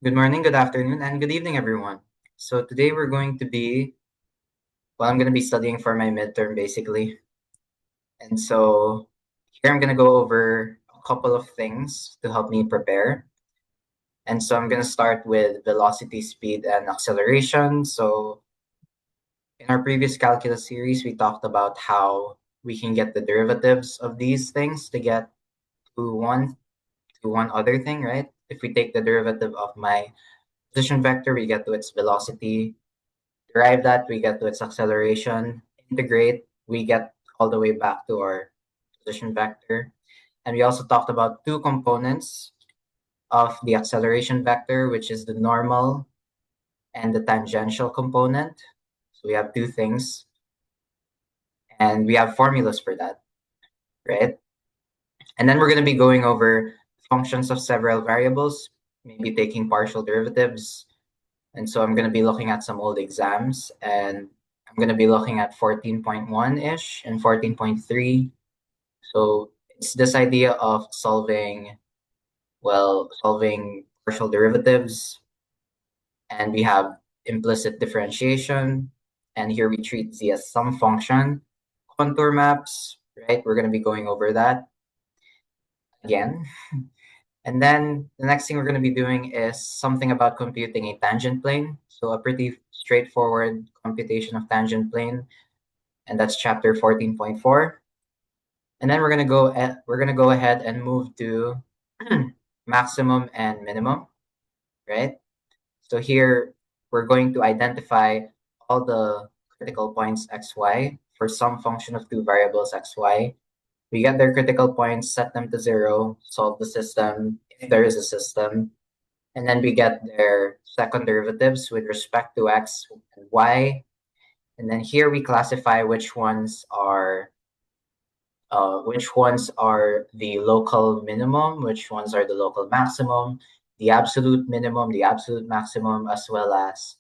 Good morning, good afternoon, and good evening, everyone. So today I'm going to be studying for my midterm basically. And so here I'm going to go over a couple of things to help me prepare. And so I'm going to start with velocity, speed, and acceleration. So in our previous calculus series, we talked about how we can get the derivatives of these things to get to one other thing, right? If we take the derivative of my position vector, we get to its velocity. Derive that, we get to its acceleration. Integrate, we get all the way back to our position vector. And we also talked about two components of the acceleration vector, which is the normal and the tangential component. So we have two things, and we have formulas for that, right? And then we're going to be going over functions of several variables, maybe taking partial derivatives. And so I'm going to be looking at some old exams, and I'm going to be looking at 14.1-ish and 14.3. So it's this idea of solving partial derivatives, and we have implicit differentiation. And here we treat z as some function, contour maps, right? We're going to be going over that again. And then the next thing we're going to be doing is something about computing a tangent plane. So a pretty straightforward computation of tangent plane, and that's chapter 14.4. And then we're gonna go ahead and move to maximum and minimum, right? So here we're going to identify all the critical points xy for some function of two variables xy. We get their critical points, set them to 0, solve the system if there is a system, and then we get their second derivatives with respect to x and y. And then here we classify which ones are the local minimum, which ones are the local maximum, the absolute minimum, the absolute maximum, as well as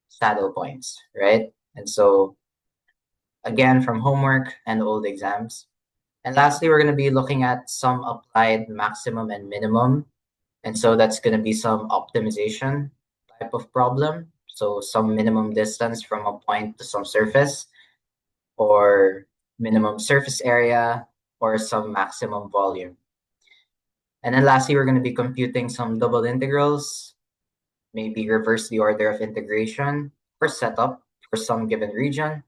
saddle points, right? And so again, from homework and old exams. And lastly, we're going to be looking at some applied maximum and minimum. And so that's going to be some optimization type of problem. So some minimum distance from a point to some surface, or minimum surface area, or some maximum volume. And then lastly, we're going to be computing some double integrals, maybe reverse the order of integration or setup for some given region.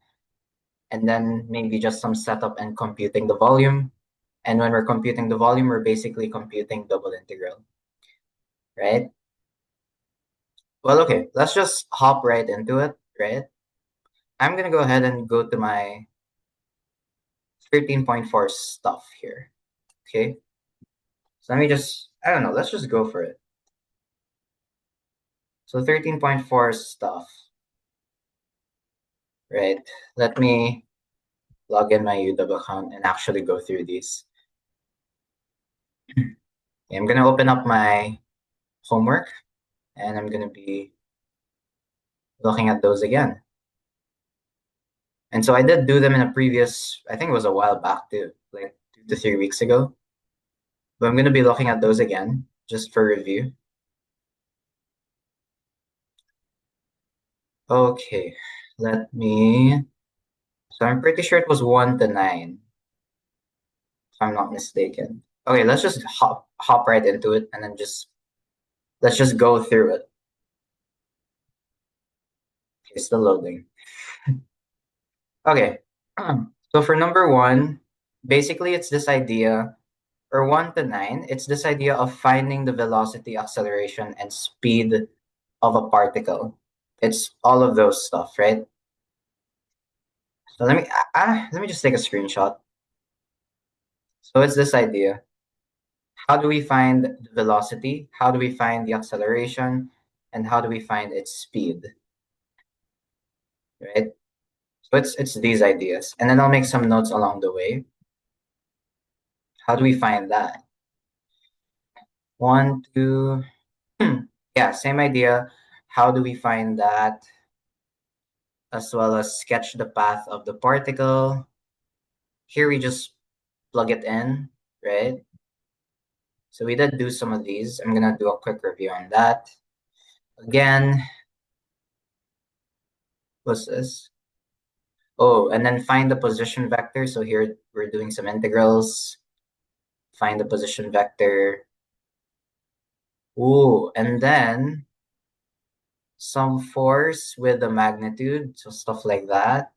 And then maybe just some setup and computing the volume. And when we're computing the volume, we're basically computing double integral, right? Well, okay, let's just hop right into it, right? I'm going to go ahead and go to my 13.4 stuff here, okay? So I don't know, let's just go for it. So 13.4 stuff, right? Let me log in my UW account and actually go through these. I'm going to open up my homework, and I'm going to be looking at those again. And so I did do them in a previous, I think it was a while back too, like 2 to 3 weeks ago. But I'm going to be looking at those again just for review. Okay, so I'm pretty sure it was 1 to 9, if I'm not mistaken. Okay, let's just hop right into it, and then let's just go through it. Okay, still loading. Okay, so for number one, basically it's this idea, or 1 to 9, it's this idea of finding the velocity, acceleration, and speed of a particle. It's all of those stuff, right? So let me just take a screenshot. So it's this idea. How do we find the velocity? How do we find the acceleration? And how do we find its speed? Right? So it's these ideas. And then I'll make some notes along the way. How do we find that? One, two, yeah, same idea. How do we find that? As well as sketch the path of the particle. Here we just plug it in, right? So we did do some of these. I'm gonna do a quick review on that. Again, what's this? Oh, and then find the position vector. So here we're doing some integrals. Find the position vector. Ooh, and then some force with the magnitude, so stuff like that.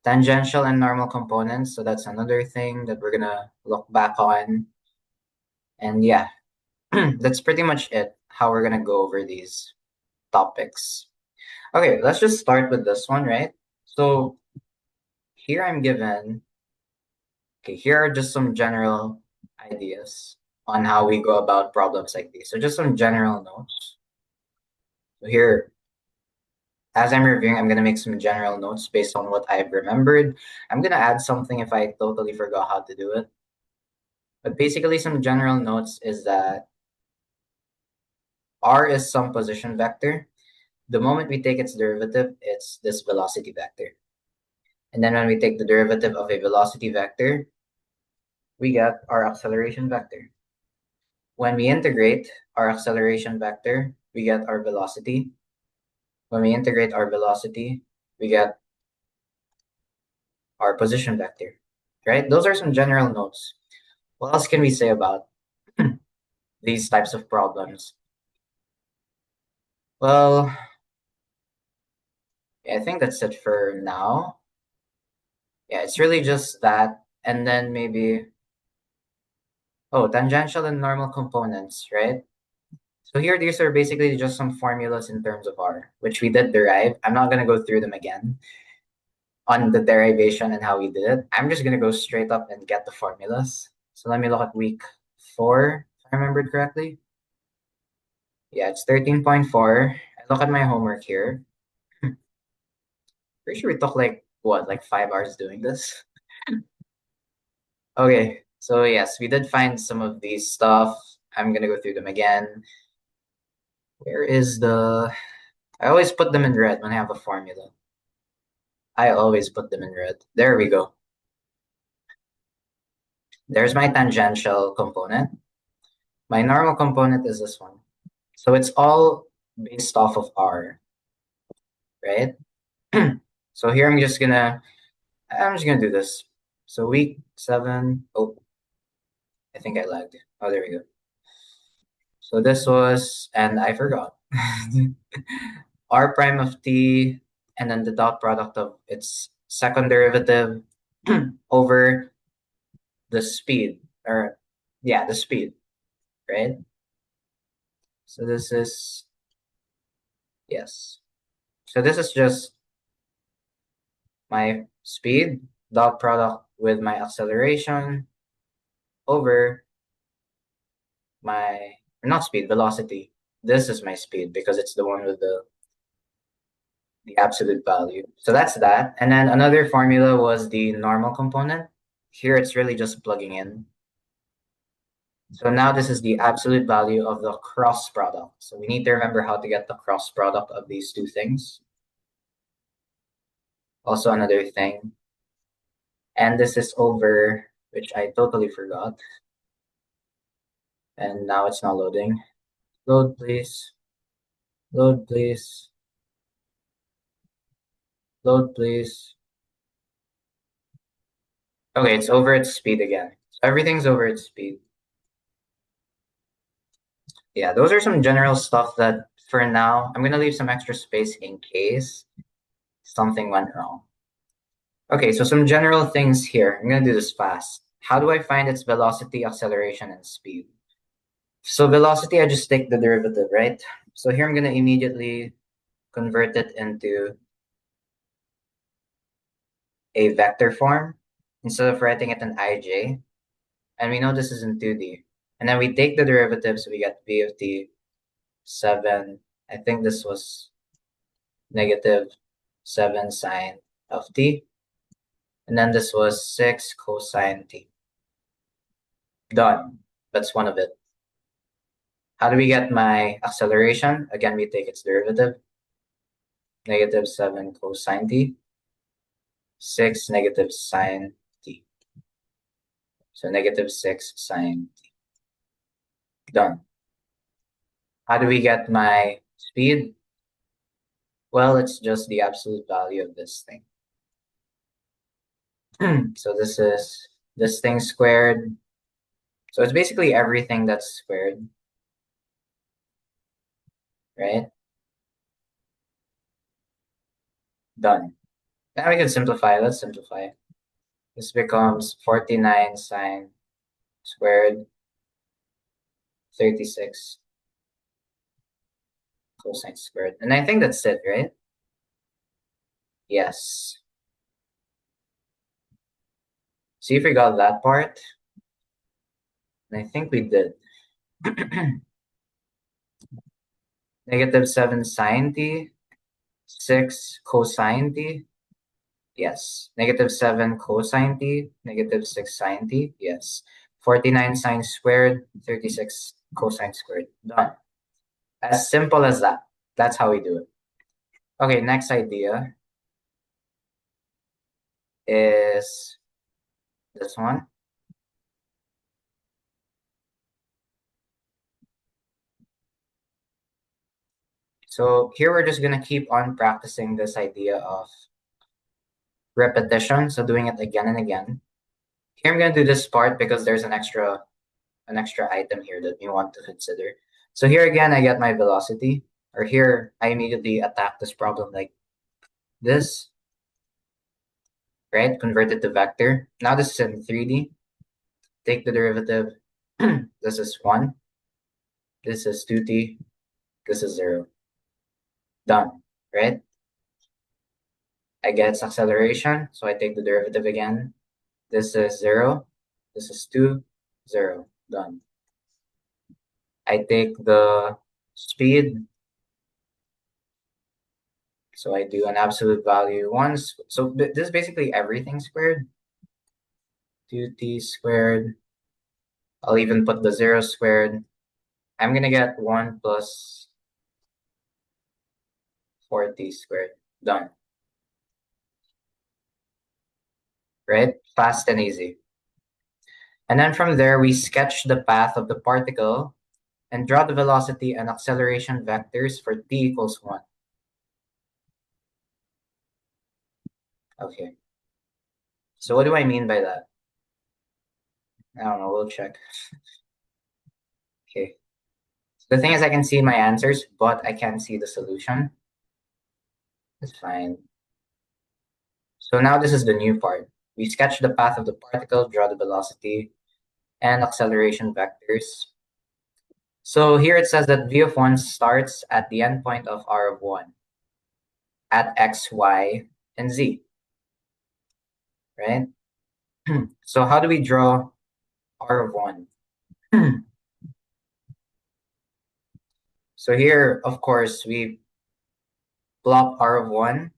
Tangential and normal components, so that's another thing that we're gonna look back on. And yeah, that's pretty much it, how we're gonna go over these topics. Okay, let's just start with this one, right? So here I'm given, okay, here are just some general ideas on how we go about problems like these. So just some general notes. So here, as I'm reviewing, I'm going to make some general notes based on what I've remembered. I'm going to add something if I totally forgot how to do it. But basically, some general notes is that R is some position vector. The moment we take its derivative, it's this velocity vector. And then when we take the derivative of a velocity vector, we get our acceleration vector. When we integrate our acceleration vector, we get our velocity. When we integrate our velocity, we get our position vector, right? Those are some general notes. What else can we say about these types of problems? Well, I think that's it for now. Yeah, it's really just that. And then maybe, oh, tangential and normal components, right? So here, these are basically just some formulas in terms of R, which we did derive. I'm not going to go through them again on the derivation and how we did it. I'm just going to go straight up and get the formulas. So let me look at week 4, if I remembered correctly. Yeah, it's 13.4. I look at my homework here. Pretty sure we took like, what, like 5 hours doing this? Okay, so yes, we did find some of these stuff. I'm going to go through them again. Where is the... I always put them in red when I have a formula. I always put them in red. There we go. There's my tangential component. My normal component is this one. So it's all based off of R, right? So here I'm just gonna do this. So week 7, oh, I think I lagged. Oh, there we go. So this was, and I forgot. R prime of t, and then the dot product of its second derivative over the speed, or yeah, the speed, right? So this is, yes. So this is just my speed, dot product with my acceleration over my, or not speed, velocity. This is my speed because it's the one with the absolute value. So that's that. And then another formula was the normal component. Here it's really just plugging in. So now this is the absolute value of the cross product. So we need to remember how to get the cross product of these two things. Also another thing. And this is over, which I totally forgot. And now it's not loading. Load, please. Load, please. Load, please. Okay, it's over its speed again. So everything's over its speed. Yeah, those are some general stuff that for now, I'm going to leave some extra space in case something went wrong. Okay, so some general things here. I'm going to do this fast. How do I find its velocity, acceleration, and speed? So velocity, I just take the derivative, right? So here I'm going to immediately convert it into a vector form instead of writing it in ij. And we know this is in 2D. And then we take the derivative, so we get v of t 7. I think this was negative 7 sine of t. And then this was 6 cosine t. Done. That's one of it. How do we get my acceleration? Again, we take its derivative. Negative 7 cosine t. 6 negative sine t. So negative 6 sine t. Done. How do we get my speed? Well, it's just the absolute value of this thing. So this is this thing squared. So it's basically everything that's squared, right? Done. Now we can simplify. Let's simplify. This becomes 49 sine squared 36 cosine squared. And I think that's it, right? Yes. See if we got that part. And I think we did. Negative 7 sine t, 6 cosine t. Yes. Negative 7 cosine t, negative 6 sine t. Yes. 49 sine squared, 36 cosine squared. Done. As simple as that. That's how we do it. Okay, next idea is this one. So here we're just going to keep on practicing this idea of repetition. So doing it again and again. Here I'm going to do this part because there's an extra item here that we want to consider. So here again, I get my velocity, or here I immediately attack this problem like this, right? Convert it to vector. Now this is in 3D. Take the derivative. This is 1. This is 2t. This is 0. Done, right? I get its acceleration, so I take the derivative again. This is 0. This is 2, 0. Done. I take the speed. So I do an absolute value once. So this is basically everything squared. 2t squared. I'll even put the 0 squared. I'm going to get 1 plus 4t squared. Done. Right? Fast and easy. And then from there, we sketch the path of the particle and draw the velocity and acceleration vectors for t equals 1. Okay. So what do I mean by that? I don't know. We'll check. Okay. So the thing is, I can see my answers, but I can't see the solution. That's fine. So now this is the new part. We sketch the path of the particle, draw the velocity and acceleration vectors. So here it says that v of 1 starts at the endpoint of r of 1 at x, y, and z, right? So how do we draw r of 1? So here, of course, we plot r of 1.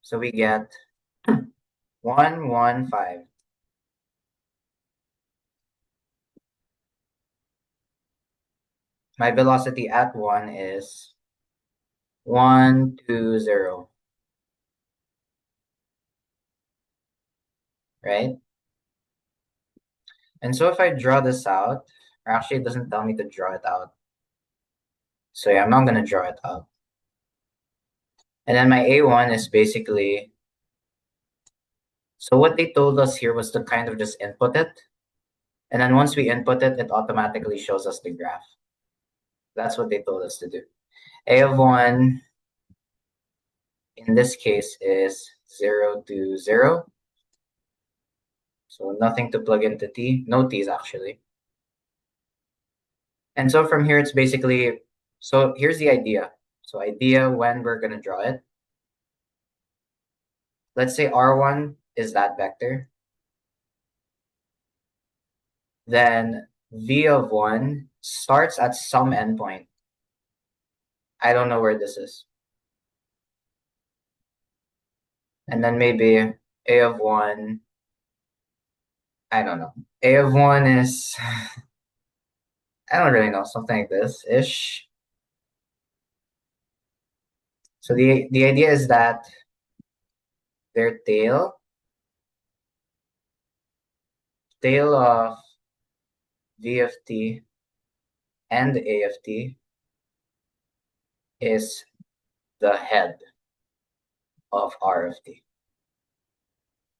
So we get 1, 1, 5. My velocity at 1 is 1, 2, 0. Right? And so if I draw this out, or actually it doesn't tell me to draw it out. So yeah, I'm not going to draw it out. And then my A1 is basically, so what they told us here was to kind of just input it. And then once we input it, it automatically shows us the graph. That's what they told us to do. A of 1, in this case, is 0 to 0. So nothing to plug into t. No t's, actually. And so from here, it's basically, so here's the idea. So idea when we're going to draw it. Let's say R1 is that vector. Then V of 1 starts at some endpoint. I don't know where this is. And then maybe A of 1, I don't know. A of 1 is, I don't really know, something like this-ish. So the idea is that their tail of V of t and A of t is the head of R of t.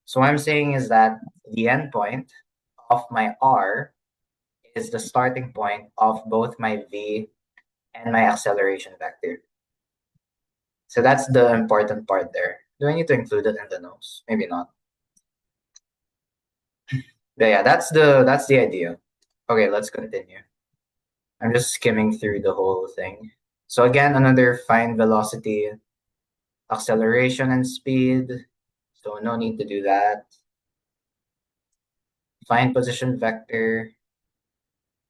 So what I'm saying is that the endpoint of my R is the starting point of both my V and my acceleration vector. So that's the important part there. Do I need to include it in the notes? Maybe not. But yeah, that's the idea. Okay, let's continue. I'm just skimming through the whole thing. So again, another find velocity, acceleration, and speed. So no need to do that. Find position vector.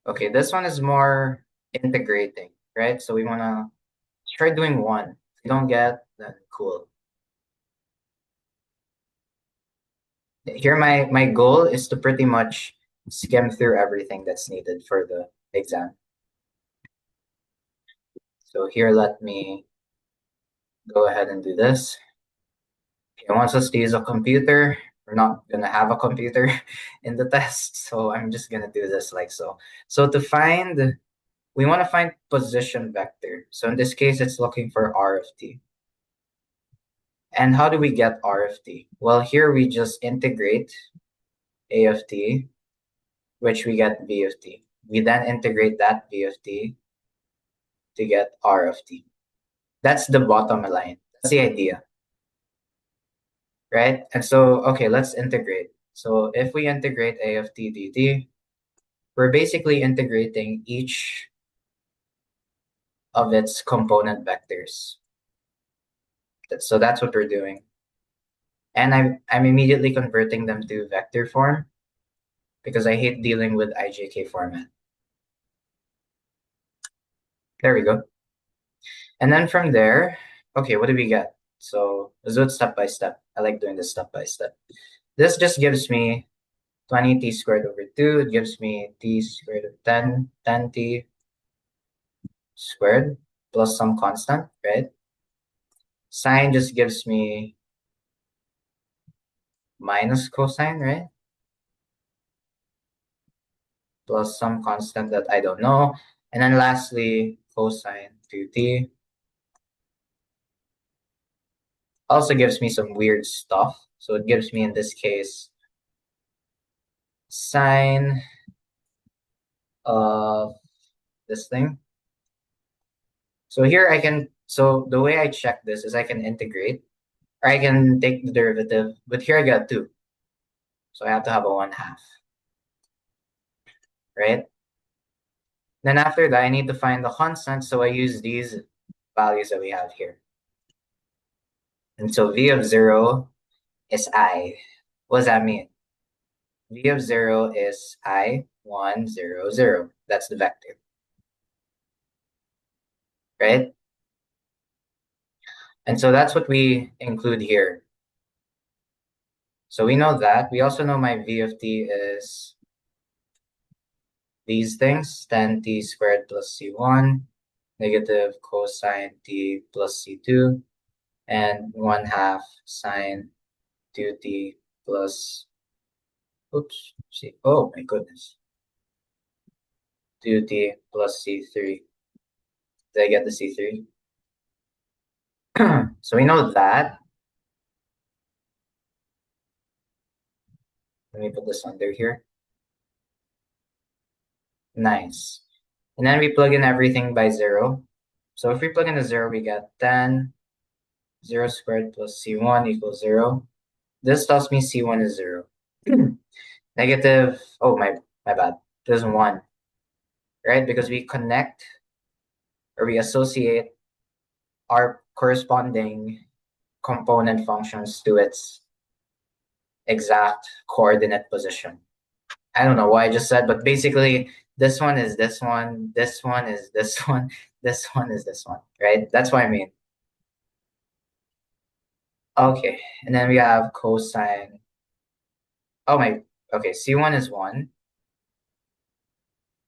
Okay, this one is more integrating, right? So we want to try doing one. If you don't get, then cool. Here, my goal is to pretty much skim through everything that's needed for the exam. So here, let me go ahead and do this. It wants us to use a computer. We're not gonna have a computer in the test, so I'm just gonna do this like so. So to find, we want to find position vector. So in this case, it's looking for R of t. And how do we get R of t? Well, here we just integrate A of t, which we get V of t. We then integrate that V of t to get R of t. That's the bottom line. That's the idea, right? And so, okay, let's integrate. So if we integrate A of t dt, we're basically integrating each of its component vectors. So that's what we're doing. And I'm immediately converting them to vector form because I hate dealing with IJK format. There we go. And then from there, okay, what do we get? So let's do it step by step. I like doing this step by step. This just gives me 20t squared over 2. It gives me t squared of 10t squared plus some constant, right? Sine just gives me minus cosine, right? Plus some constant that I don't know. And then lastly, cosine 2t also gives me some weird stuff. So it gives me, in this case, sine of this thing. So here I can, so the way I check this is I can integrate, or I can take the derivative, but here I got 2. So I have to have a 1/2, right? Then after that, I need to find the constant, so I use these values that we have here. And so v of 0 is I. What does that mean? V of 0 is I, 1, 0, 0. That's the vector, right? And so that's what we include here. So we know that. We also know my v of t is these things, tan t squared plus c1, negative cosine t plus c2, and 1/2 sine 2t plus, oops, see, oh my goodness, 2t plus c3. Did I get the c3? So we know that. Let me put this under here. Nice. And then we plug in everything by 0. So if we plug in a 0, we get 10, 0 squared plus c1 equals 0. This tells me c1 is 0. Negative, oh, my bad. This is 1, right? Because we connect or we associate our corresponding component functions to its exact coordinate position. I don't know why I just said, but basically this one is this one, this one is this one, this one is this one, right? That's what I mean. Okay, and then we have cosine. Oh my, okay, C1 is 1.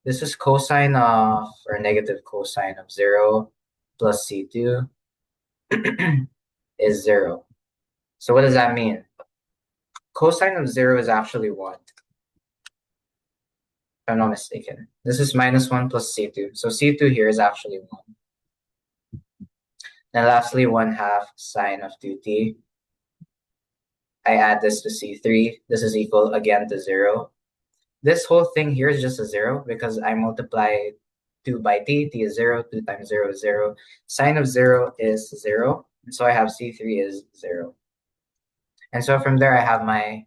This is cosine of, or negative cosine of 0 plus C2 is 0. So what does that mean? Cosine of 0 is actually 1. I'm not mistaken. This is minus 1 plus C2. So C2 here is actually 1. And lastly, 1/2 sine of 2t. I add this to C3. This is equal again to 0. This whole thing here is just a 0 because I multiply 2 by t. T is 0. 2 times 0 is 0. Sine of 0 is 0. And so I have C3 is 0. And so from there, I have my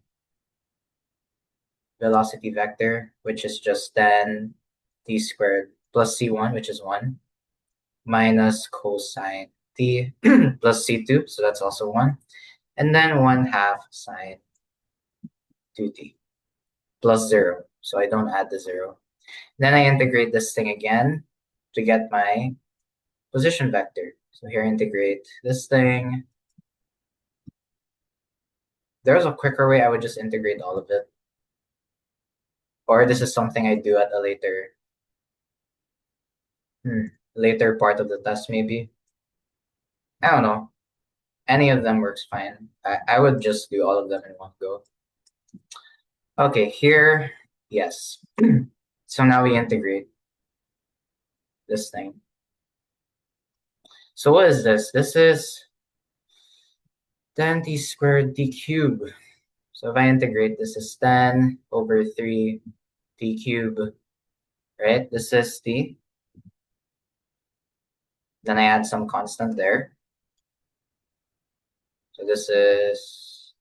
velocity vector, which is just then t squared plus C1, which is 1, minus cosine t plus C2, so that's also 1, and then 1/2 sine 2t plus 0, so I don't add the 0. Then I integrate this thing again to get my position vector. So here I integrate this thing. There's a quicker way, I would just integrate all of it. Or this is something I do at a later part of the test maybe. I don't know. Any of them works fine. I would just do all of them in one go. Okay, here, yes. So now we integrate this thing. So what is this? This is 10 t squared t cubed. So if I integrate, this is 10 over 3 t cubed, right? This is t. Then I add some constant there. So this is,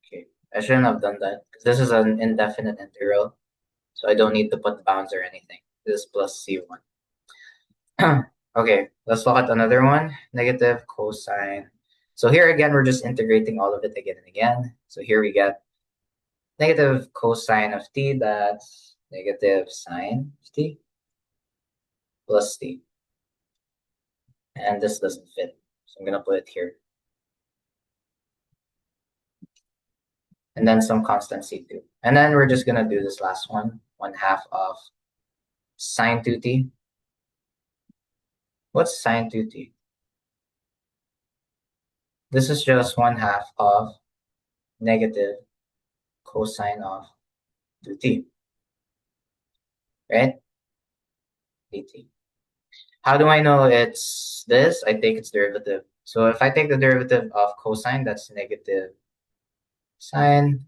okay, I shouldn't have done that because this is an indefinite integral. So I don't need to put bounds or anything. This is plus C1. Okay, let's look at another one. Negative cosine. So here again, we're just integrating all of it again and again. So here we get negative cosine of t, that's negative sine of t plus t. And this doesn't fit. So I'm going to put it here. And then some constant C2. And then we're just going to do this last one, 1/2 of sine 2t. What's sine 2t? This is just 1/2 of negative cosine of 2t, right? dt. How do I know it's this? I take its derivative. So if I take the derivative of cosine, that's negative sine.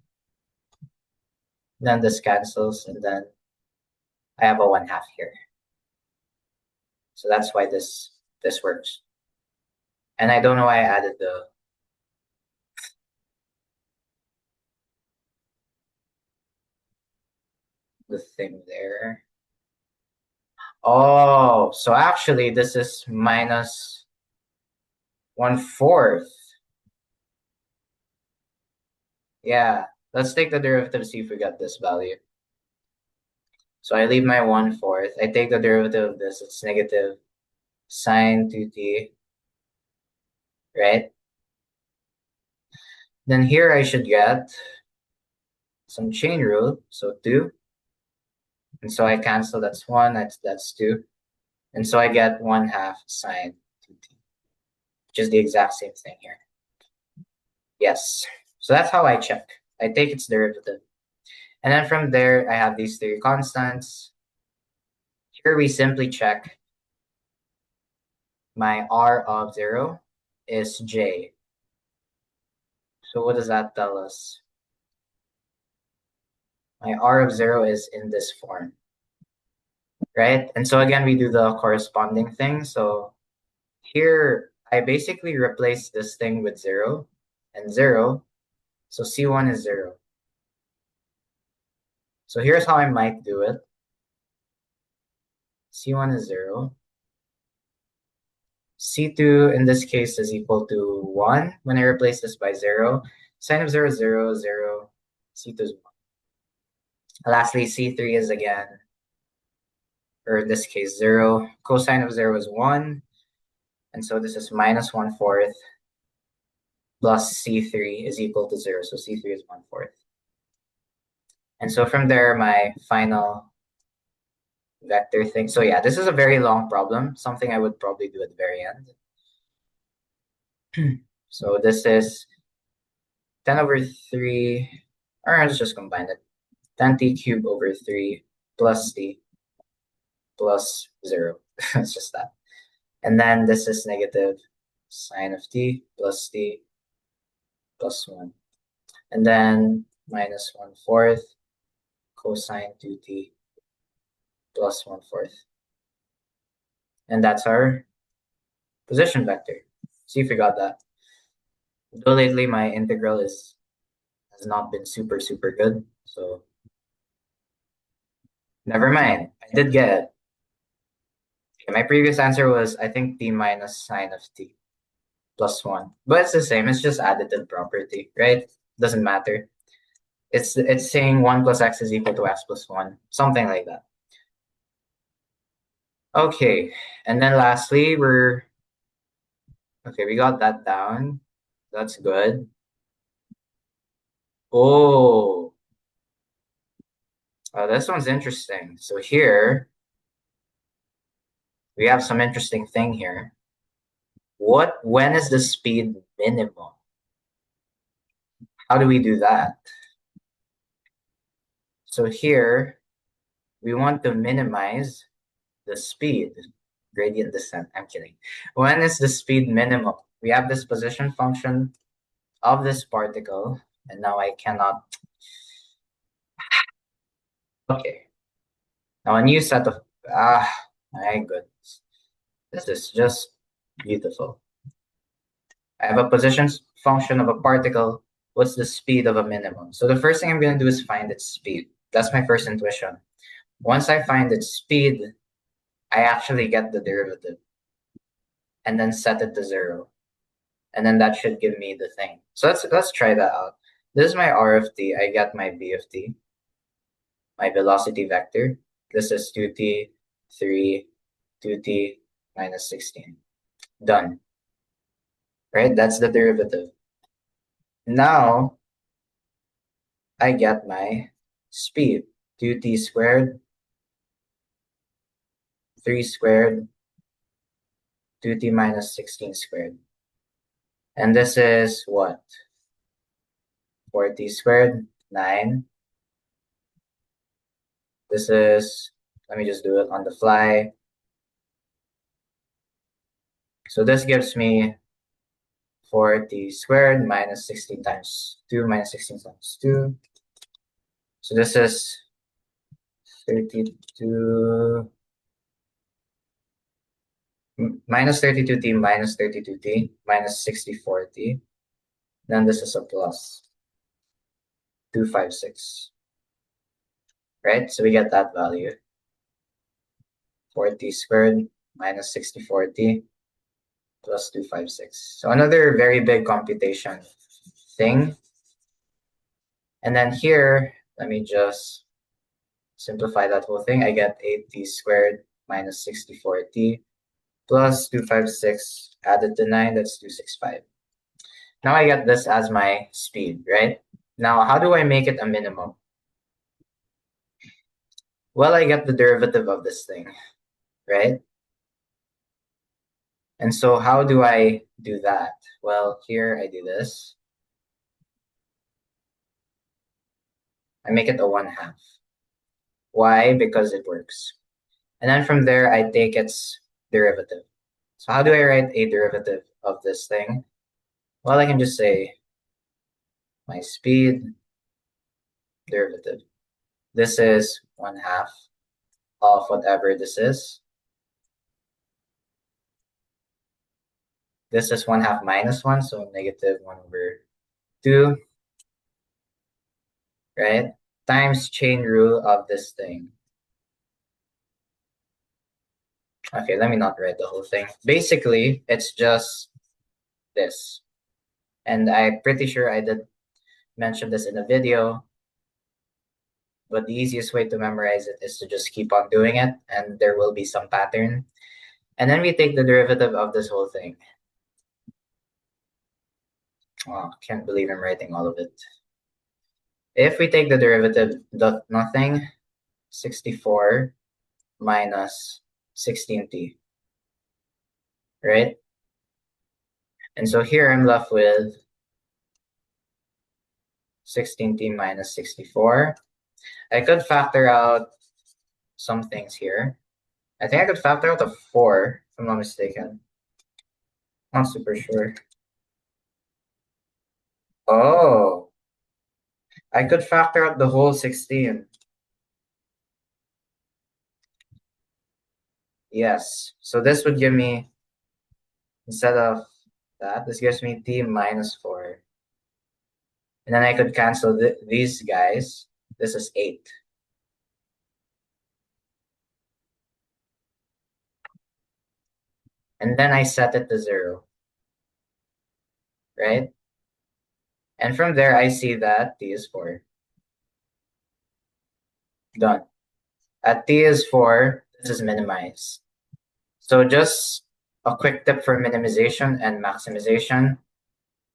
Then this cancels, and then I have a 1/2 here. So that's why this works. And I don't know why I added the thing there. Oh, so actually this is minus 1/4. Yeah, let's take the derivative, see if we get this value. So I leave my 1/4. I take the derivative of this, it's negative sine 2t, right? Then here I should get some chain rule, so 2. And so I cancel, that's 1, that's 2. And so I get 1/2 sine 2t, which is the exact same thing here. Yes. So that's how I check. I take its derivative. And then from there, I have these three constants. Here we simply check my r of 0 is j. So what does that tell us? My r of 0 is in this form, right? And so again, we do the corresponding thing. So here, I basically replace this thing with 0 and 0. So C1 is 0. So here's how I might do it. C1 is 0. C2 in this case is equal to 1 when I replace this by 0. Sine of 0 is 0, 0. C2 is 1. Lastly, C3 is again, or in this case, 0. Cosine of 0 is 1. And so this is minus 1/4 plus C3 is equal to 0. So C3 is 1/4. And so from there, my final vector thing. So yeah, this is a very long problem, something I would probably do at the very end. So this is 10 over 3, or let's just combine it. tan t cubed over 3 plus t plus 0. It's just that. And then this is negative sine of t plus t plus 1. And then minus 1/4 cosine 2t plus 1/4. And that's our position vector. See if you got that. Though lately my integral has not been super good, so never mind. I did get it. Okay, my previous answer was I think t minus sine of t plus 1. But it's the same, it's just additive property, right? Doesn't matter. It's saying 1 plus x is equal to x plus 1, something like that. Okay, and then lastly, we got that down. That's good. Oh, this one's interesting. So here, we have some interesting thing here. When is the speed minimum? How do we do that? So here, we want to minimize the speed. Gradient descent, I'm kidding. When is the speed minimum? We have this position function of this particle, and now I cannot. Okay. Now a new set of, my goodness. This is just beautiful. I have a position function of a particle. What's the speed of a minimum? So the first thing I'm going to do is find its speed. That's my first intuition. Once I find its speed, I actually get the derivative and then set it to 0. And then that should give me the thing. So let's try that out. This is my r of t. I get my v of t, my velocity vector. This is 2t, 3, 2t minus 16. Done. Right? That's the derivative. Now, I get my speed. 2t squared, 3 squared, 2t minus 16 squared. And this is what? 4t squared, 9. This is, let me just do it on the fly. So this gives me 4t squared minus 16 times 2 minus 16 times 2. So this is 32 minus 32t minus 32t minus 64t. Then this is a plus 256. Right? So we get that value. 4t squared minus 64t plus 256. So another very big computation thing. And then here, let me just simplify that whole thing. I get 8t squared minus 64t plus 256 added to 9, that's 265. Now I get this as my speed, right? Now, how do I make it a minimum? Well, I get the derivative of this thing, right? And so how do I do that? Well, here I do this. I make it a 1/2. Why? Because it works. And then from there, I take its derivative. So how do I write a derivative of this thing? Well, I can just say my speed derivative. This is 1/2 of whatever this is. This is 1/2 minus 1, so negative 1/2, right? Times chain rule of this thing. Okay, let me not write the whole thing. Basically, it's just this. And I'm pretty sure I did mention this in the video, but the easiest way to memorize it is to just keep on doing it, and there will be some pattern. And then we take the derivative of this whole thing. Oh, can't believe I'm writing all of it. If we take the derivative, nothing, 64 minus 16t, right? And so here I'm left with 16t minus 64. I could factor out some things here. I think I could factor out a 4, if I'm not mistaken. Not super sure. Oh, I could factor out the whole 16. Yes. So this would give me, instead of that, this gives me t minus 4. And then I could cancel these guys. This is 8. And then I set it to 0, right? And from there, I see that t is 4. Done. At t is 4, this is minimized. So just a quick tip for minimization and maximization.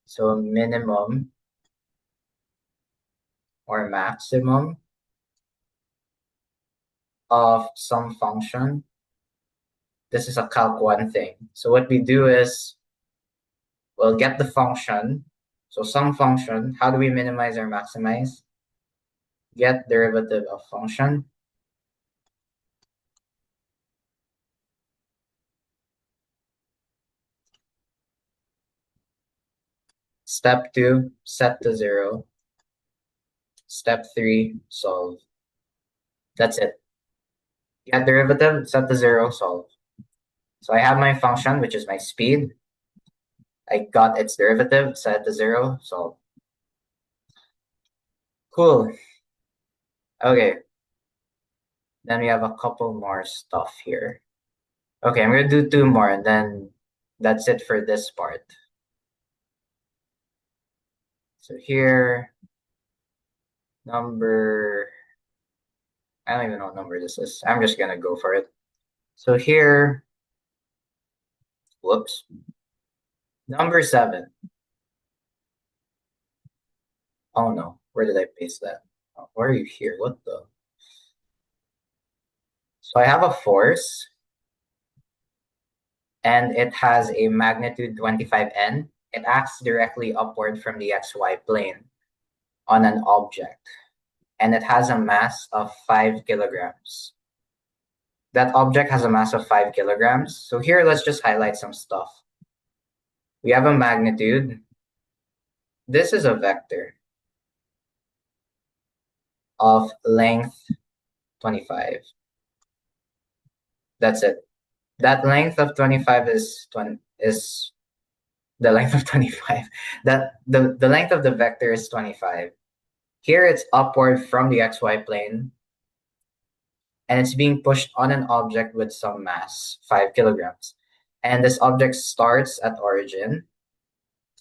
So minimum or maximum of some function. This is a calc 1 thing. So what we do is we'll get the function. So some function, how do we minimize or maximize? Get derivative of function. Step 2, set to 0. Step 3, solve. That's it. Get derivative, set to 0, solve. So I have my function, which is my speed. I got its derivative, set to 0, solve. Cool. Okay. Then we have a couple more stuff here. Okay, I'm gonna do 2 more and then that's it for this part. So here, number, I don't even know what number this is. I'm just gonna go for it. So here, whoops, number 7. Oh no, where did I paste that? Oh, why are you here? What the? So I have a force and it has a magnitude 25n. It acts directly upward from the xy plane on an object. And it has a mass of 5 kilograms. That object has a mass of 5 kilograms. So here, let's just highlight some stuff. We have a magnitude. This is a vector of length 25. That's it. That length of 25 is the length of 25. That the length of the vector is 25. Here it's upward from the xy plane and it's being pushed on an object with some mass, 5 kilograms. And this object starts at origin.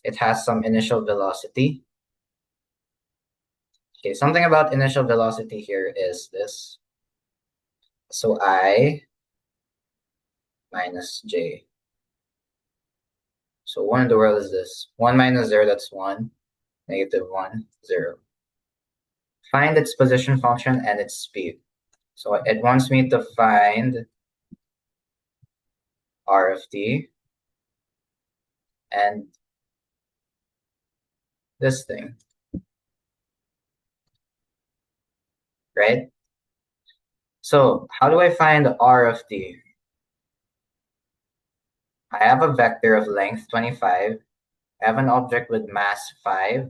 It has some initial velocity. Okay, something about initial velocity here is this. So I minus j. So what in the world is this? 1 minus 0, that's 1. Negative 1, 0. Find its position function and its speed. So it wants me to find r of t and this thing, right? So how do I find r of t? I have a vector of length 25. I have an object with mass 5.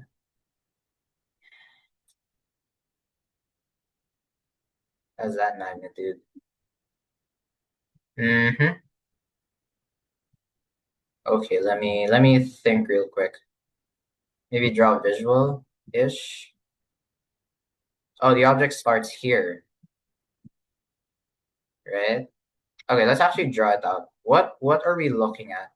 As that magnitude. Okay, let me think real quick. Maybe draw visual-ish. Oh, the object starts here, right? Okay, let's actually draw it out. What are we looking at?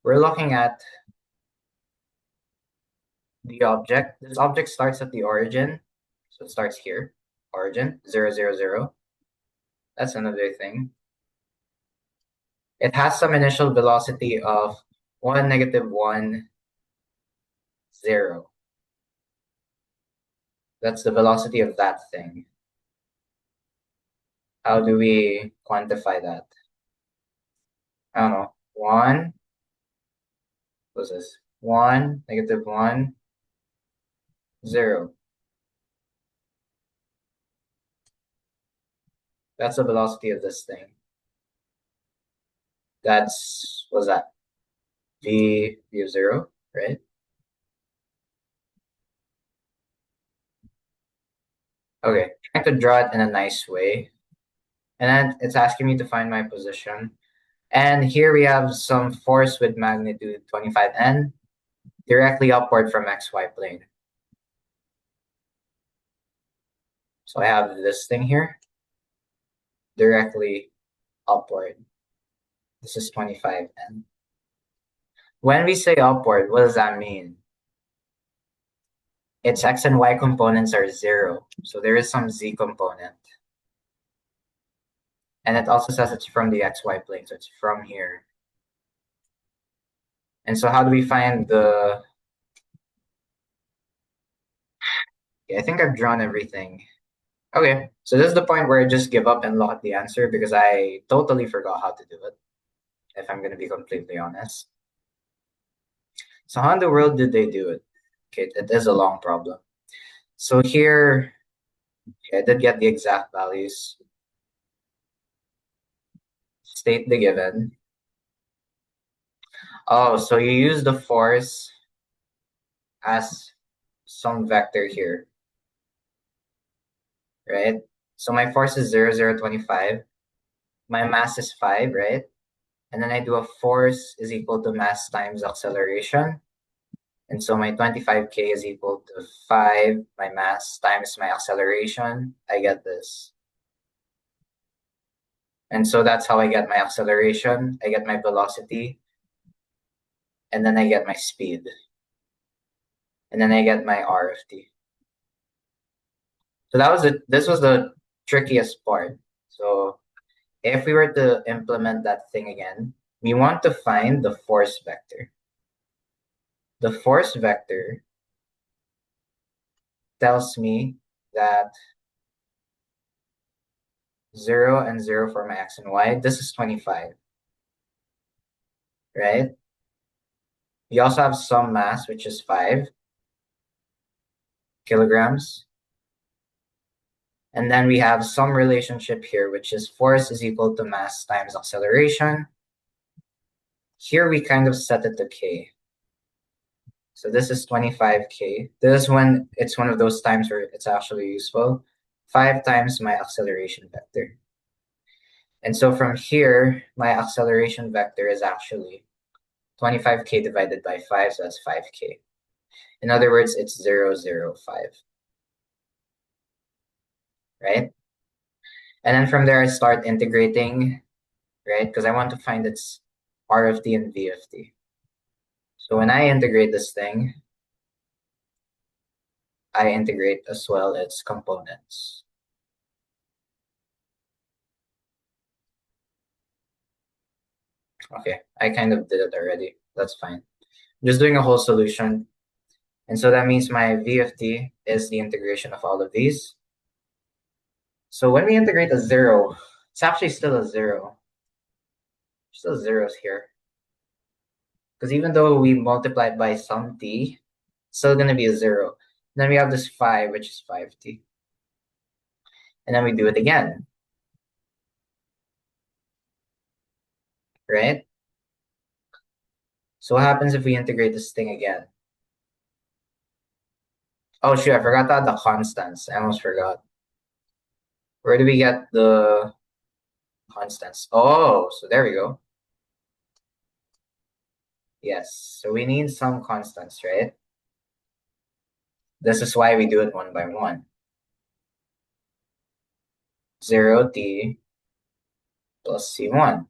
We're looking at the object. This object starts at the origin. So it starts here. Origin, 0, 0, 0. That's another thing. It has some initial velocity of 1, negative 1, 0. That's the velocity of that thing. How do we quantify that? I don't know. 1, What's this? 1, -1, 0. That's the velocity of this thing. What's that? V of 0, right? Okay, trying to draw it in a nice way. And then it's asking me to find my position. And here we have some force with magnitude 25N directly upward from XY plane. So I have this thing here directly upward. This is 25N. When we say upward, what does that mean? Its X and Y components are 0. So there is some Z component. And it also says it's from the XY plane. So it's from here. And so how do we find the... Okay, I think I've drawn everything. Okay, so this is the point where I just give up and look at the answer because I totally forgot how to do it, if I'm going to be completely honest. So how in the world did they do it? Okay, it is a long problem. So here, okay, I did get the exact values. State the given. Oh, so you use the force as some vector here, right? So my force is 0, 0, 25. My mass is 5, right? And then I do a force is equal to mass times acceleration. And so my 25K is equal to 5, my mass times my acceleration. I get this. And so that's how I get my acceleration. I get my velocity. And then I get my speed. And then I get my R of t. So that was it. This was the trickiest part. So if we were to implement that thing again, we want to find the force vector. The force vector tells me that 0 and 0 for my x and y. This is 25, right? We also have some mass, which is 5 kilograms. And then we have some relationship here, which is force is equal to mass times acceleration. Here we kind of set it to k. So this is 25K. This is when it's one of those times where it's actually useful. 5 times my acceleration vector. And so from here, my acceleration vector is actually 25K divided by 5, so that's 5K. In other words, it's 0, 0, 5. Right? And then from there, I start integrating, right? Because I want to find its R of t and V of t. So when I integrate this thing, I integrate as well its components. Okay, I kind of did it already. That's fine. I'm just doing a whole solution. And so that means my V of t is the integration of all of these. So when we integrate a 0, it's actually still a 0. Still zeros here. Because even though we multiply it by some t, it's still going to be a 0. Then we have this 5, which is 5t. And then we do it again. Right? So what happens if we integrate this thing again? Oh, shoot, I forgot to add the constants. I almost forgot. Where do we get the constants? Oh, so there we go. Yes, so we need some constants, right? This is why we do it one by one. 0t plus c1.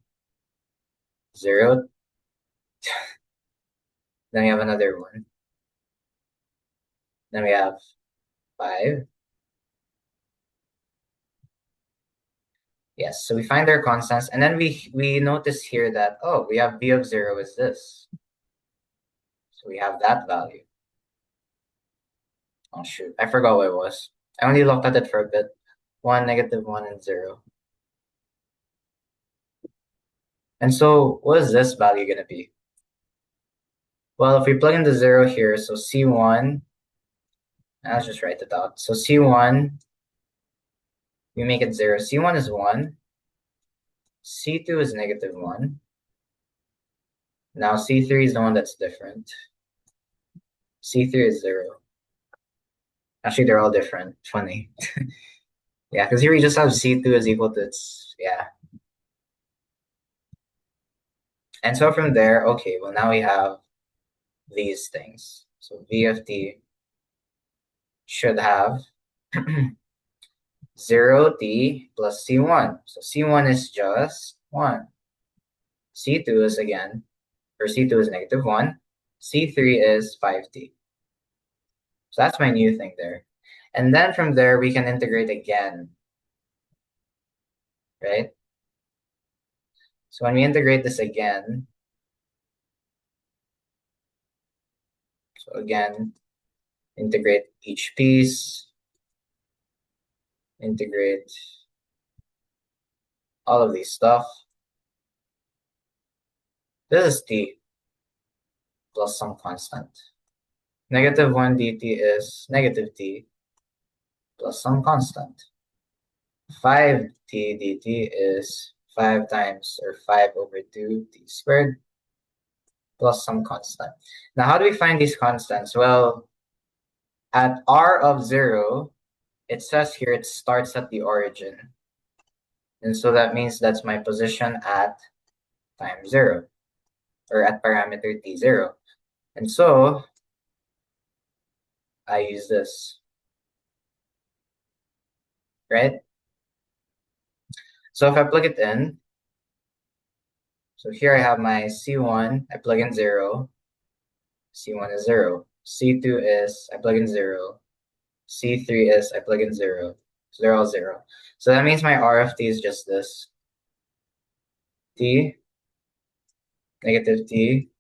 0. Then we have another one. Then we have 5. Yes, so we find our constants, and then we notice here that, oh, we have v of 0 is this. So we have that value. Oh, shoot, I forgot what it was. I only looked at it for a bit. 1, -1, and 0. And so what is this value going to be? Well, if we plug in the 0 here, so C1, let's just write it out. So C1, we make it 0. C1 is 1. C2 is -1. Now C3 is the one that's different. C3 is 0. Actually, they're all different. Funny. Yeah, because here we just have C2 is equal to its, yeah. And so from there, okay, well, now we have these things. So VFT should have 0D plus C1. So C1 is just 1. C2 is again, or C2 is -1. C3 is 5D. So that's my new thing there. And then from there, we can integrate again, right? So when we integrate this again, so again, integrate each piece, integrate all of these stuff. This is t plus some constant. -1 dt is -t plus some constant. 5t dt is 5 times or 5/2 t squared plus some constant. Now, how do we find these constants? Well, at r of 0, it says here it starts at the origin. And so that means that's my position at time 0, or at parameter t0. And so I use this, right? So if I plug it in, so here I have my C1, I plug in 0, C1 is 0. C2 is, I plug in 0. C3 is, I plug in 0. So they're all 0. So that means my R of t is just this. T, -t,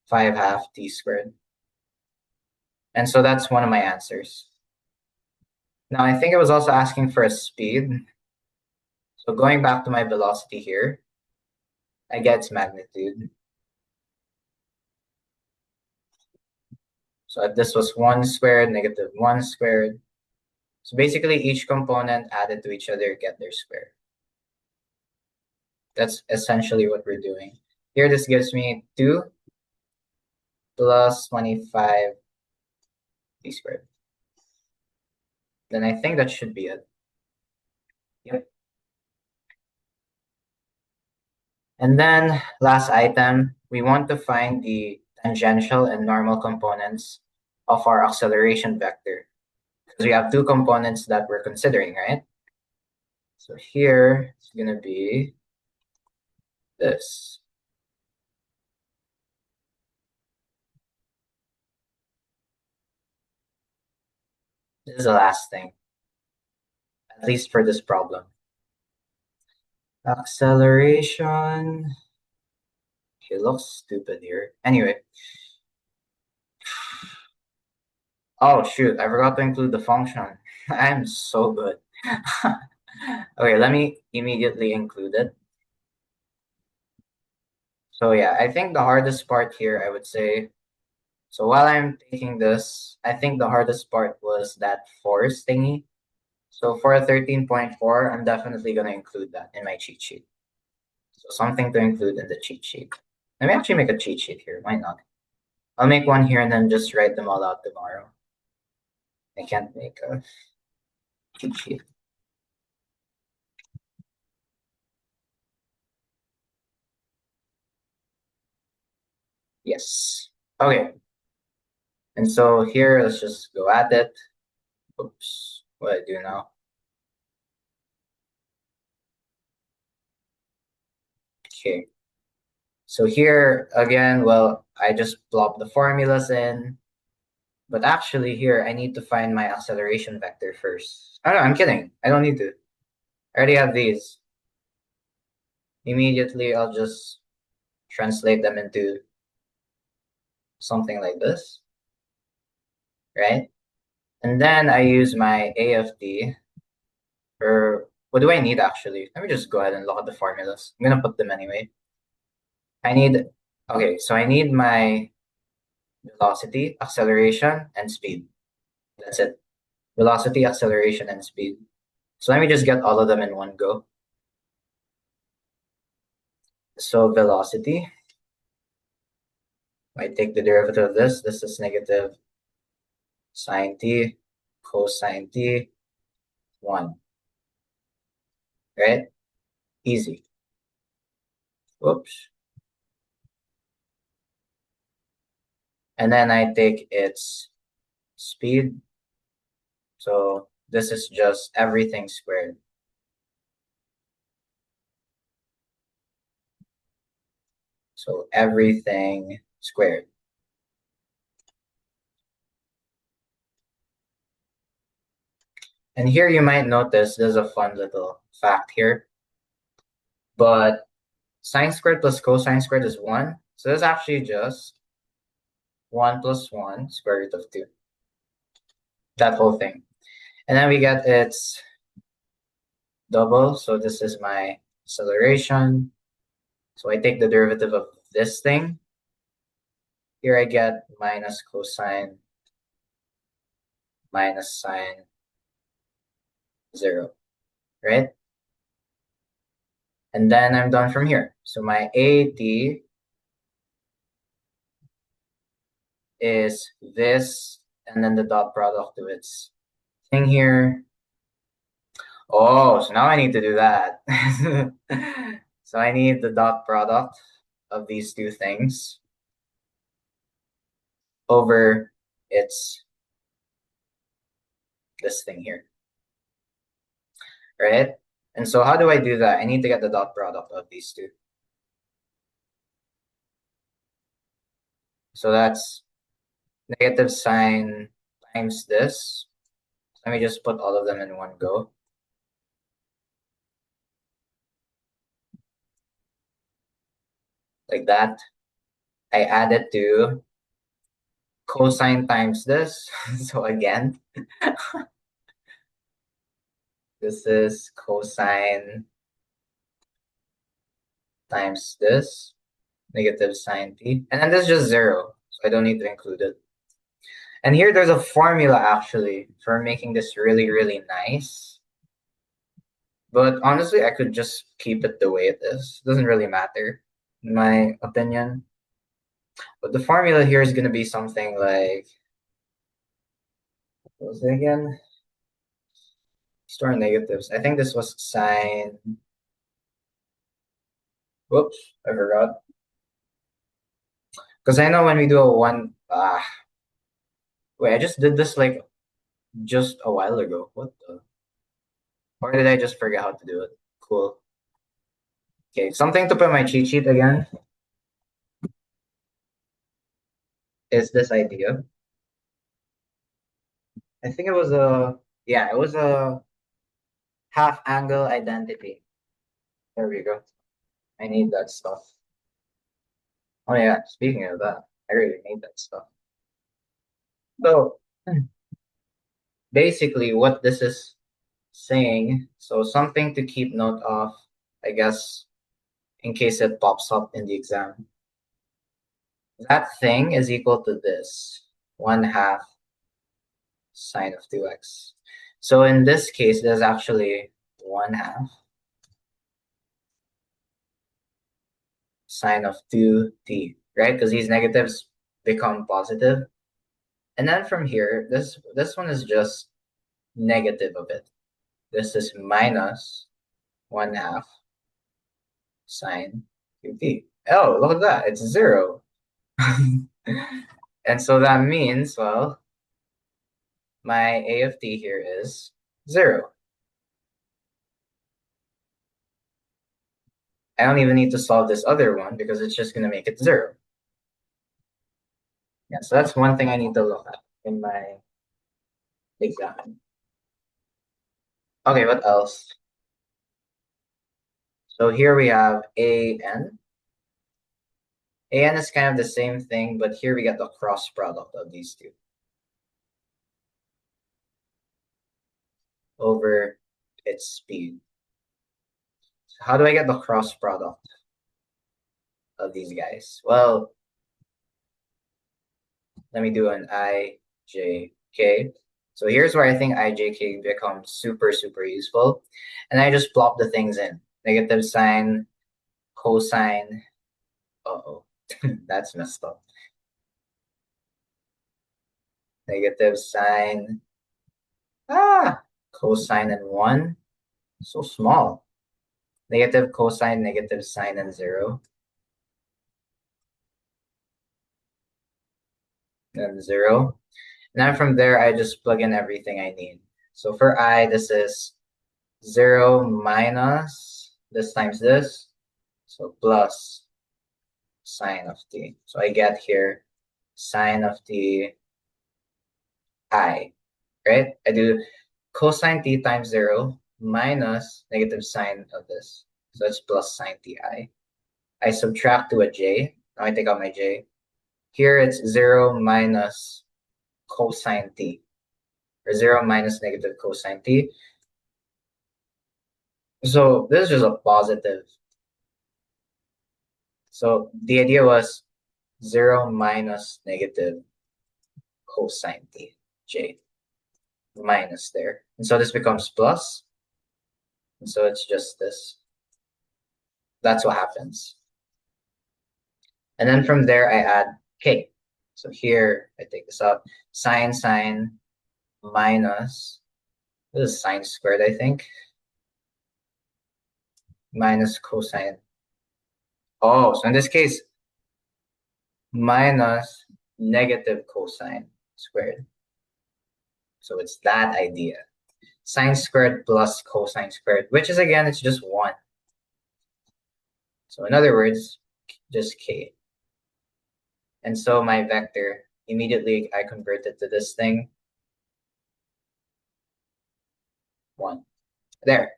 5/2 t squared. And so that's one of my answers. Now I think it was also asking for a speed. So going back to my velocity here, I get its magnitude. So this was 1 squared, -1 squared. So basically each component added to each other get their square. That's essentially what we're doing. Here this gives me 2 plus 25 t squared. Then I think that should be it. Yep. And then last item, we want to find the tangential and normal components of our acceleration vector. Because we have two components that we're considering, right? So here it's going to be this. This is the last thing, at least for this problem. Acceleration. It looks stupid here. Anyway. Oh, shoot. I forgot to include the function. I'm so good. Okay, let me immediately include it. So yeah, I think the hardest part here, I would say, so while I'm taking this, I think the hardest part was that force thingy. So for a 13.4, I'm definitely going to include that in my cheat sheet. So something to include in the cheat sheet. Let me actually make a cheat sheet here. Why not? I'll make one here and then just write them all out tomorrow. I can't make a cheat sheet. Yes. Okay. And so here, let's just go at it. Oops. What do I do now? Okay. So here, again, well, I just plop the formulas in. But actually here, I need to find my acceleration vector first. Oh no, I'm kidding. I don't need to. I already have these. Immediately, I'll just translate them into something like this, right? And then I use my AFD, or what do I need actually? Let me just go ahead and look at the formulas. I'm gonna put them anyway. Okay, so I need my velocity, acceleration, and speed. That's it. Velocity, acceleration, and speed. So let me just get all of them in one go. So velocity, I take the derivative of this. This is negative sine t, cosine t, 1. Right? Easy. Whoops. And then I take its speed. So this is just everything squared. So everything squared. And here you might notice there's a fun little fact here. But sine squared plus cosine squared is 1. So it's actually just 1 plus 1 square root of 2. That whole thing. And then we get its double. So this is my acceleration. So I take the derivative of this thing. Here I get minus cosine minus sine 0, right? And then I'm done from here. So my AT is this, and then the dot product of its thing here. Oh, so now I need to do that. So I need the dot product of these two things over its this thing here, right? And so how do I do that? I need to get the dot product of these two. So that's negative sine times this. Let me just put all of them in one go. Like that. I add it to cosine times this. So again, this is cosine times this, negative sine t. And then this is just 0, so I don't need to include it. And here there's a formula actually for making this really, really nice. But honestly, I could just keep it the way it is. It doesn't really matter, in my opinion. But the formula here is going to be something like, what was it again? Store negatives. I think this was sine. Whoops, I forgot. Because I know when we do a one, wait, I just did this like just a while ago. What the? Or did I just forget how to do it? Cool. Okay, something to put my cheat sheet again is this idea. I think it was yeah, it was a half angle identity. There we go. I need that stuff. Oh yeah, speaking of that, I really need that stuff. So basically what this is saying, so something to keep note of, I guess, in case it pops up in the exam. That thing is equal to this, 1/2 sine of 2x. So in this case, there's actually 1/2 sine of 2t, right? Because these negatives become positive. And then from here, this one is just negative of it. This is minus 1/2 sine 2t. Oh, look at that. It's 0. And so that means, well, my a of t here is 0. I don't even need to solve this other one because it's just going to make it 0. Yeah, so that's one thing I need to look at in my exam. Okay, what else? So here we have an. An is kind of the same thing, but here we get the cross product of these two over its speed. So how do I get the cross product of these guys? Well, let me do an I, J, K. So here's where I think I, J, K becomes super, super useful. And I just plop the things in. Negative sign, cosine. Uh-oh, that's messed up. Negative sign. Cosine and 1. So small. Negative cosine, negative sine, and 0. And 0. And then from there, I just plug in everything I need. So for I, this is 0 minus this times this. So plus sine of t. So I get here sine of t I, right? I do cosine t times 0 minus negative sine of this. So that's plus sine ti. I subtract to a j. Now I take out my j. Here it's 0 minus cosine t, or 0 minus negative cosine t. So this is just a positive. So the idea was 0 minus negative cosine t, j, minus there. And so this becomes plus. And so it's just this. That's what happens. And then from there, I add k. So here, I take this out. Sine minus, this is sine squared, I think, minus cosine. Oh, so in this case, minus negative cosine squared. So it's that idea. Sine squared plus cosine squared, which is, again, it's just 1. So in other words, just k. And so my vector, immediately I convert it to this thing. 1. There.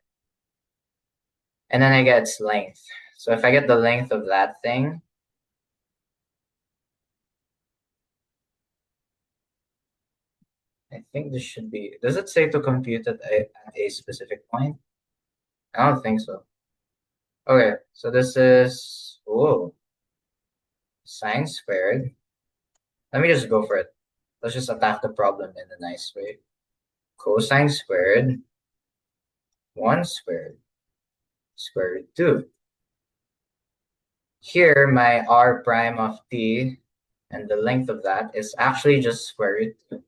And then I get its length. So if I get the length of that thing, I think this should be, does it say to compute it at a specific point? I don't think so. Okay, so this is, whoa, sine squared. Let me just go for it. Let's just attack the problem in a nice way. Cosine squared, 1 squared, square root 2. Here, my r prime of t and the length of that is actually just square root 2.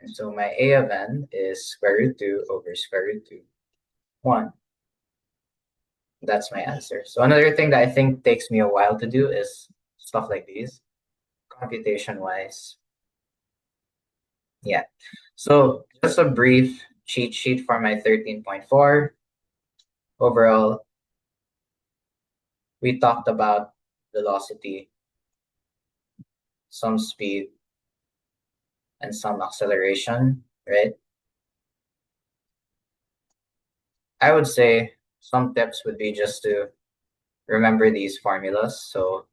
And so my a of n is square root 2 over square root 2, 1. That's my answer. So another thing that I think takes me a while to do is stuff like these, computation-wise. Yeah. So just a brief cheat sheet for my 13.4. Overall, we talked about velocity, some speed, and some acceleration, right? I would say some tips would be just to remember these formulas. So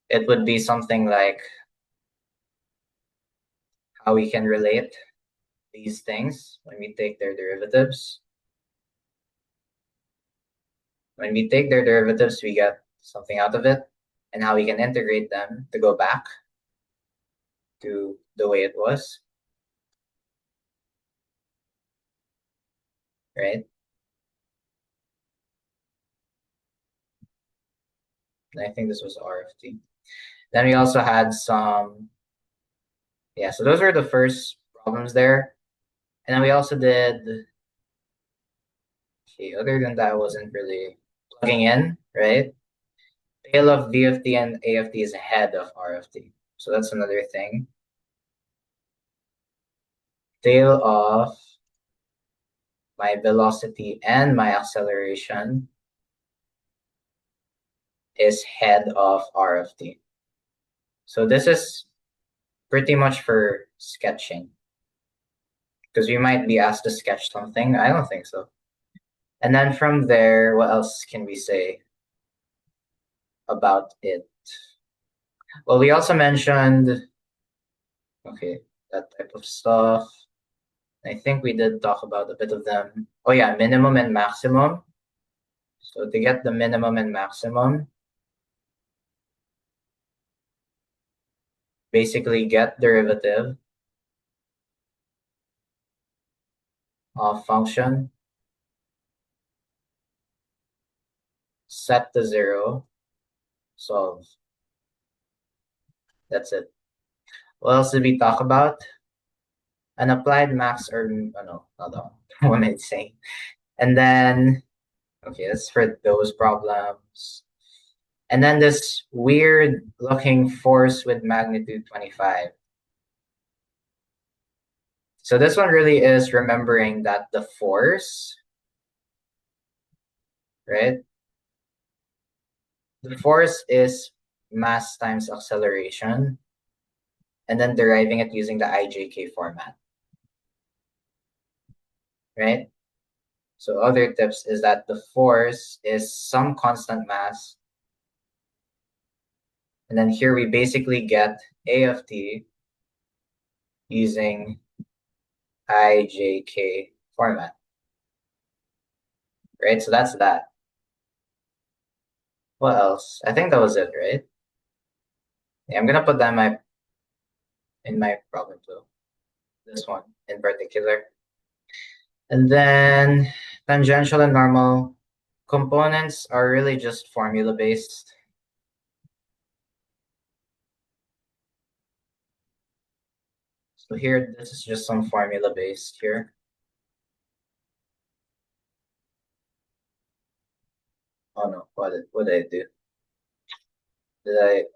it would be something like how we can relate these things when we take their derivatives. When we take their derivatives, we get something out of it, and how we can integrate them to go back to the way it was, right? And I think this was R of t. Then we also had some, yeah, so those were the first problems there. And then we also did, okay, other than that, I wasn't really plugging in, right? Tail of v of t and a of t is ahead of r of t. So that's another thing. Tail of my velocity and my acceleration is head of r of t. So this is pretty much for sketching, because we might be asked to sketch something. I don't think so. And then from there, what else can we say about it? Well, we also mentioned, okay, that type of stuff. I think we did talk about a bit of them. Oh yeah, minimum and maximum. So to get the minimum and maximum, basically get derivative of function, set to 0, solve. That's it. What else did we talk about? An applied max or no, not that one. What am I saying? And then, okay, that's for those problems. And then this weird looking force with magnitude 25. So this one really is remembering that the force, right? The force is mass times acceleration, and then deriving it using the IJK format, right? So other tips is that the force is some constant mass. And then here we basically get A of t using IJK format, right? So that's that. What else? I think that was it, right? Yeah, I'm gonna put that in my problem too. This one in particular. And then tangential and normal components are really just formula based. So here, this is just some formula based here. Oh no, what did I do?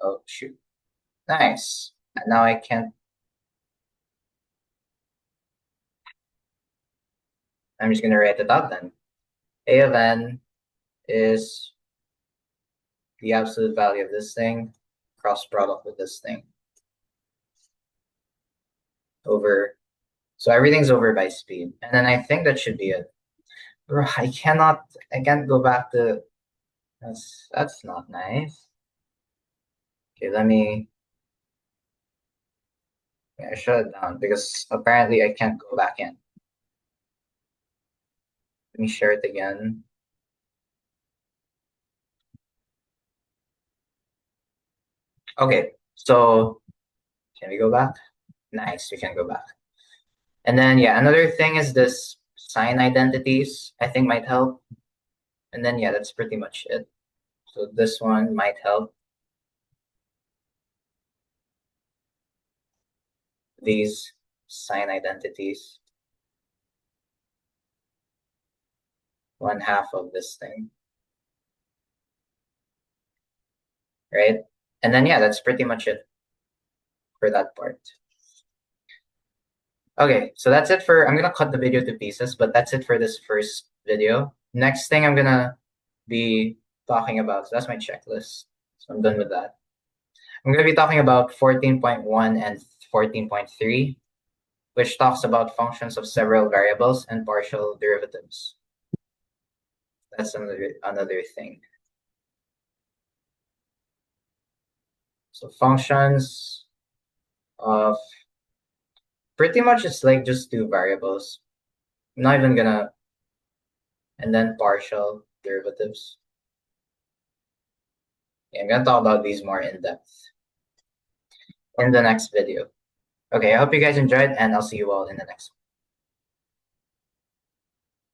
Oh shoot. Nice. And now I can't, I'm just gonna write it out then. A of n is the absolute value of this thing, cross product with this thing. Over, so everything's over by speed. And then I think that should be it. Bro, I can't go back to, that's not nice. Okay, I shut it down because apparently I can't go back in. Let me share it again. Okay, so can we go back? Nice, we can go back. And then, yeah, another thing is this sign identities, I think might help. And then, yeah, that's pretty much it. So this one might help. These sign identities. 1/2 of this thing. Right? And then, yeah, that's pretty much it for that part. Okay, so that's it for, I'm gonna cut the video to pieces, but that's it for this first video. Next thing I'm gonna be talking about, so that's my checklist. So I'm done with that. I'm gonna be talking about 14.1 and 14.3, which talks about functions of several variables and partial derivatives. That's another thing. So functions of pretty much it's like just two variables. I'm not even gonna, and then partial derivatives. Yeah, I'm gonna talk about these more in depth in the next video. Okay, I hope you guys enjoyed, and I'll see you all in the next one.